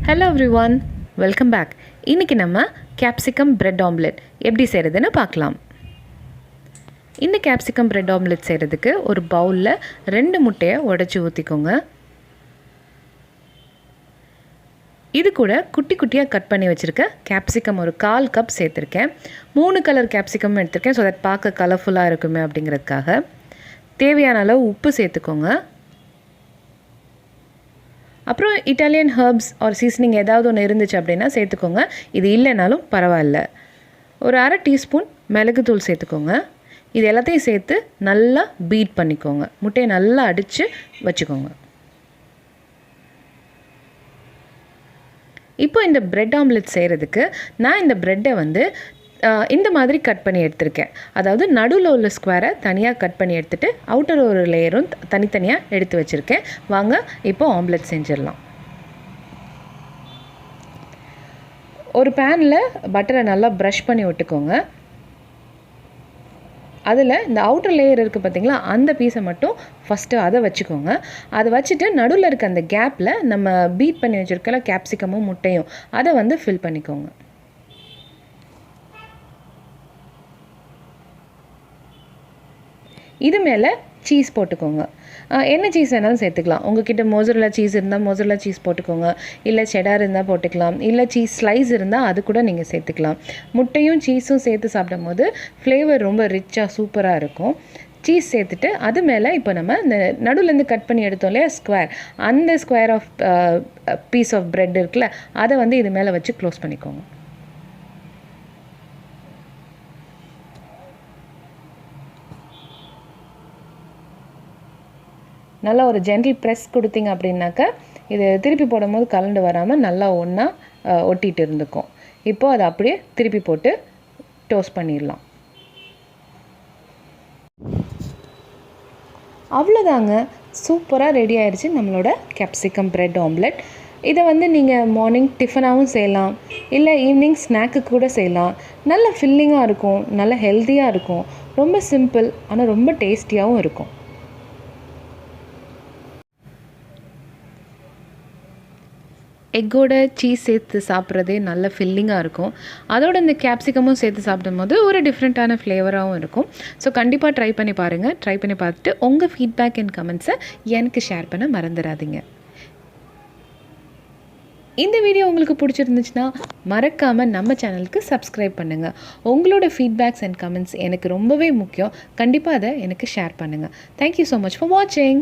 Hello everyone, welcome back. இன்னைக்கு நம்ம Capsicum Bread Omelet எப்படி செய்கிறதுன்னு பார்க்கலாம். இந்த Capsicum Bread Omelet செய்கிறதுக்கு ஒரு பவுலில் 2 முட்டையை உடைச்சி ஊற்றிக்கோங்க. இது கூட குட்டி குட்டியாக கட் பண்ணி வச்சுருக்க கேப்சிகம் ஒரு 1/4 கப் சேர்த்துருக்கேன். 3 கலர் கேப்சிகம் எடுத்திருக்கேன், ஸோ தட் பார்க்க கலர்ஃபுல்லாக இருக்குமே அப்படிங்கிறதுக்காக. தேவையான அளவு உப்பு சேர்த்துக்கோங்க. அப்புறம் இட்டாலியன் ஹர்ப்ஸ் ஆர் சீசனிங் ஏதாவது ஒன்று இருந்துச்சு அப்படின்னா சேர்த்துக்கோங்க. இது இல்லைனாலும் பரவாயில்ல. ஒரு 1/2 டீஸ்பூன் மிளகுத்தூள் சேர்த்துக்கோங்க. இது எல்லாத்தையும் சேர்த்து நல்லா பீட் பண்ணிக்கோங்க. முட்டையை நல்லா அடித்து வச்சுக்கோங்க. இப்போ இந்த பிரெட் ஆம்லெட் செய்கிறதுக்கு நான் இந்த ப்ரெட்டை இந்த மாதிரி கட் பண்ணி எடுத்திருக்கேன். அதாவது நடுவில் உள்ள ஸ்கொயரை தனியாக கட் பண்ணி எடுத்துகிட்டு அவுட்டர் ஒரு லேயரும் தனித்தனியாக எடுத்து வச்சுருக்கேன். வாங்க இப்போ ஆம்லெட் செஞ்சிடலாம். ஒரு பேனில் பட்டரை நல்லா ப்ரஷ் பண்ணி விட்டுக்கோங்க. அதில் இந்த அவுட்டர் லேயர் இருக்குது பார்த்திங்களா, அந்த பீஸை மட்டும் ஃபஸ்ட்டு அதை வச்சுக்கோங்க. அதை வச்சுட்டு நடுவில் இருக்க அந்த கேப்பில் நம்ம பீட் பண்ணி வச்சுருக்கல கேப்சிகமும் முட்டையும் அதை ஃபில் பண்ணிக்கோங்க. இது மேலே சீஸ் போட்டுக்கோங்க. என்ன சீஸ் வேணாலும் சேர்த்துக்கலாம். உங்கள்கிட்ட மொசரல்லா சீஸ் இருந்தால் மொசரல்லா சீஸ் போட்டுக்கோங்க, இல்லை செடார் இருந்தால் போட்டுக்கலாம், இல்லை சீஸ் ஸ்லைஸ் இருந்தால் அது கூட நீங்கள் சேர்த்துக்கலாம். முட்டையும் சீஸும் சேர்த்து சாப்பிடும் போது ஃப்ளேவர் ரொம்ப ரிச்சாக சூப்பராக இருக்கும். சீஸ் சேர்த்துட்டு அது மேலே இப்போ நம்ம இந்த நடுவுலேருந்து கட் பண்ணி எடுத்தோம் இல்லையா ஸ்கொயர், அந்த square of piece of bread இருக்குல்ல, அதை இது மேலே வச்சு க்ளோஸ் பண்ணிக்கோங்க. நல்லா ஒரு ஜென்டில் ப்ரெஸ் கொடுத்தீங்க அப்படின்னாக்கா இது திருப்பி போடும்போது கலண்டு வராமல் நல்லா ஒன்றா ஒட்டிகிட்டு இருந்துக்கும். இப்போது அதை அப்படியே திருப்பி போட்டு டோஸ்ட் பண்ணிடலாம். அவ்வளோதாங்க, சூப்பராக ரெடி ஆயிடுச்சு நம்மளோட கேப்சிகம் பிரெட் ஆம்லெட். இதை நீங்கள் மார்னிங் டிஃபனாகவும் செய்யலாம், இல்லை ஈவினிங் ஸ்நாக்கு கூட செய்யலாம். நல்ல ஃபில்லிங்காக இருக்கும், நல்ல ஹெல்த்தியாக இருக்கும். ரொம்ப சிம்பிள், ஆனால் ரொம்ப டேஸ்டியாகவும் இருக்கும். எக்கோட சீஸ் சேர்த்து சாப்பிட்றதே நல்ல ஃபில்லிங்காக இருக்கும். அதோட இந்த கேப்சிகமும் சேர்த்து சாப்பிடும்போது ஒரு டிஃப்ரெண்ட்டான ஃப்ளேவராகவும் இருக்கும். ஸோ கண்டிப்பாக ட்ரை பண்ணி பாருங்கள். ட்ரை பண்ணி பார்த்துட்டு உங்கள் ஃபீட்பேக் அண்ட் கமெண்ட்ஸை எனக்கு ஷேர் பண்ண மறந்துடாதீங்க. இந்த வீடியோ உங்களுக்கு பிடிச்சிருந்துச்சுன்னா மறக்காமல் நம்ம சேனலுக்கு சப்ஸ்கிரைப் பண்ணுங்கள். உங்களோட ஃபீட்பேக்ஸ் அண்ட் கமெண்ட்ஸ் எனக்கு ரொம்பவே முக்கியம். கண்டிப்பாக அதை எனக்கு ஷேர் பண்ணுங்கள். தேங்க்யூ ஸோ மச் ஃபார் வாட்சிங்.